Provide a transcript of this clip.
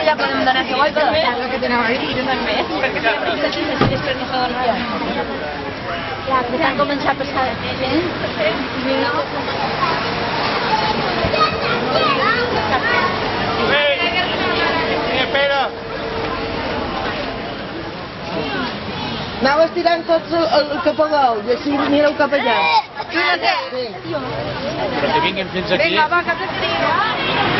Ja podem donar següent, però sembla que tenen a dir, jo també. Després no s'ha donat. Ja, que s'han començat a passar de gent. Espera! Anau estirant tots el que pugueu i així mireu cap allà. Tu no té. Però que vinguin fins aquí. Vinga, va, que t'estirem.